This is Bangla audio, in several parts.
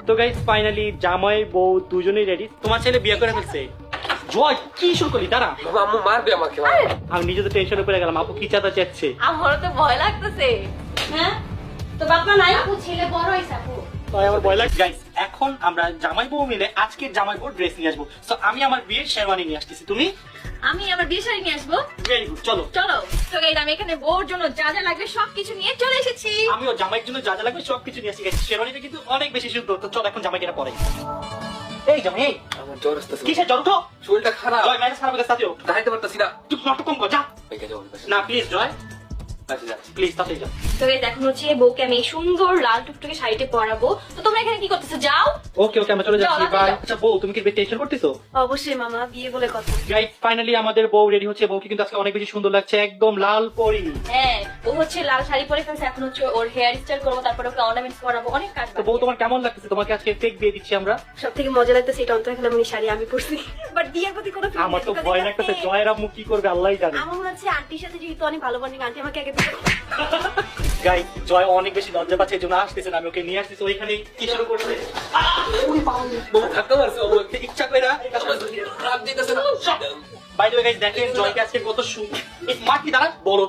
তো গাইস ফাইনালি জামাই বউ দুজনেই রেডি। তোমার ছেলে বিয়ে করে ফেলছে। জয় কি শুরু করলি? দাঁড়া, আম্মু মারবে আমাকে। আমি নিজে তো টেনশনে পড়ে গেলাম। আপু কি চাতা চাচ্ছে? আমার তো ভয় লাগতেছে। হ্যাঁ তো বাবা নাই, আপু ছেলে বড় হইছে আপু। তাই আমার ভয় লাগে। গাইস এখন আমরা জামাই বউ মিলে আজকের জামাই বউ ড্রেস নিয়ে আসবো। সো আমি আমার বিয়ের শেরওয়ানি নিয়ে আসতেছি, তুমি? আমি আমার বিয়ে শাড়ি নিয়ে আসবো। ভেরি গুড, চলো। চলো। তো গাইস আমি এখানে বউর জন্য যা যা লাগবে সবকিছু নিয়ে চলে এসেছি। আমিও জামাইয়ের জন্য যা যা লাগবে সবকিছু নিয়ে আসি। গাইস শেরওয়ানিটা কিন্তু অনেক বেশি সুন্দর। তো চলো এখন জামাইকে পরে। এই জামাই, এই আমার জ্বর আসতেছে। কিসের জ্বর? উঠো। শরীরটা খারাপ। জয় ম্যানেজ খারাপ হয়ে গেছে। দাঁড়াইতে পারতেছি না। তুই নাটক কম কর, যা। এই কাজে অনেক না প্লিজ জয়, যাচ্ছি। প্লিজ তাড়াতাড়ি যা। তো গাইস এখন হচ্ছে বউকে আমি এই সুন্দর লাল টুকটুকে শাড়িতে পরাবো। তো তোমরা এখানে কি করতেছো? যাও। ওকে ওকে, আমরা চলে যাচ্ছি। যাও, বাই। যাও। আচ্ছা বউ, তুমি কি টেনশন করতেছো? অবশ্যই মামা, বিয়ে বলে কথা। গাইস ফাইনালি আমাদের বউ রেডি হচ্ছে। বউকে কিন্তু আজকে অনেক বেশি সুন্দর লাগছে, একদম লাল পরি। হ্যাঁ ও হচ্ছে লাল শাড়ি পরে ফেলছে। এখন হচ্ছে ওর হেয়ার স্টাইল করবো, তারপরে ওকে অর্নামেন্টস করাবো, অনেক কাজ। তো বউ তোমার কেমন লাগতেছে? তোমাকে আজকে কেক দিয়ে দিচ্ছি আমরা। সব থেকে মজা লাগতেছে এটা অন্তরাখালামণি শাড়ি আমি পরছি, বাট বিয়ের প্রতি কোনো feeling আমার তো নেই। ভয় লাগতেছে জয়ের আম্মু কি করবে আল্লাহই জানে। আমার মনে হচ্ছে আন্টির সাথে যেহেতু অনেক ভালো বন্ডিং, আন্টি আমাকে আগে গাইস জয় অনেক বেশি লজ্জা পাচ্ছে, এই জন্য আসতেছে না। আমি ওকে নিয়ে আসতেছি। ওইখানে কি শুরু করছে? বউ ধাক্কা মারছে আমার। ইচ্ছা করে না। রাত দিতেছে না। বাই দ্য ওয়ে গাইস দেখেন জয়কে আজকে কত সুন্দর। এই মাটি দাঁড়া বড়।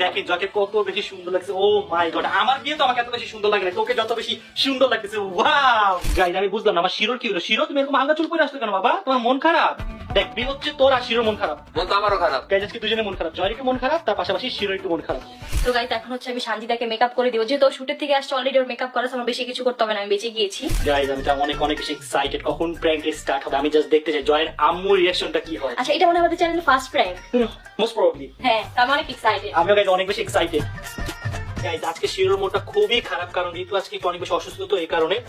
দেখেন জয়কে কত বেশি সুন্দর লাগছে। ও মাই গড, আমার বিয়ে তো আমাকে এত বেশি সুন্দর লাগে না, তোকে যত বেশি সুন্দর লাগতেছে। ওয়াও গাইস, আমি বুঝলাম না আমার শিরোর কি হলো। শিরো তুমি এরকম আলগা চুল করে আসলে কেন বাবা? তোমার মন খারাপ? দেখ বিয়ে হচ্ছে তোর আর শিরোর মন খারাপ। মন তো আমারও খারাপ। গাইস আজকে দুজনে মন খারাপ। জয়ের একটু মন খারাপ, তার পাশাপাশি শিরোর একটু মন খারাপ। তো গাইস এখন হচ্ছে আমি শান্তিদাকে মেকআপ করে দিব। যেহেতু শুটের থেকে আসছে অলরেডি, ওর মেকআপ করা আমার বেশি কিছু করতে হবে না, আমি বেঁচে গিয়েছি। গাইস আমি তো অনেক অনেক বেশি এক্সাইটেড কখন প্র্যাঙ্ক স্টার্ট হবে। আমি জাস্ট দেখতে চাই জয়ের আম্মুর রিঅ্যাকশনটা কি হয়। আচ্ছা এটা মনে হয় আমাদের চ্যানেলের ফার্স্ট প্র্যাঙ্ক। Most probably. হ্যাঁ তো আমি অনেক এক্সাইটেড। আমিও গাইস অনেক বেশি এক্সাইটেড। গাইস আজকে শিরোর মনটা খুবই খারাপ, কারণ ঋতু আজকে একটু অনেক বেশি অসুস্থ, তো এই কারণে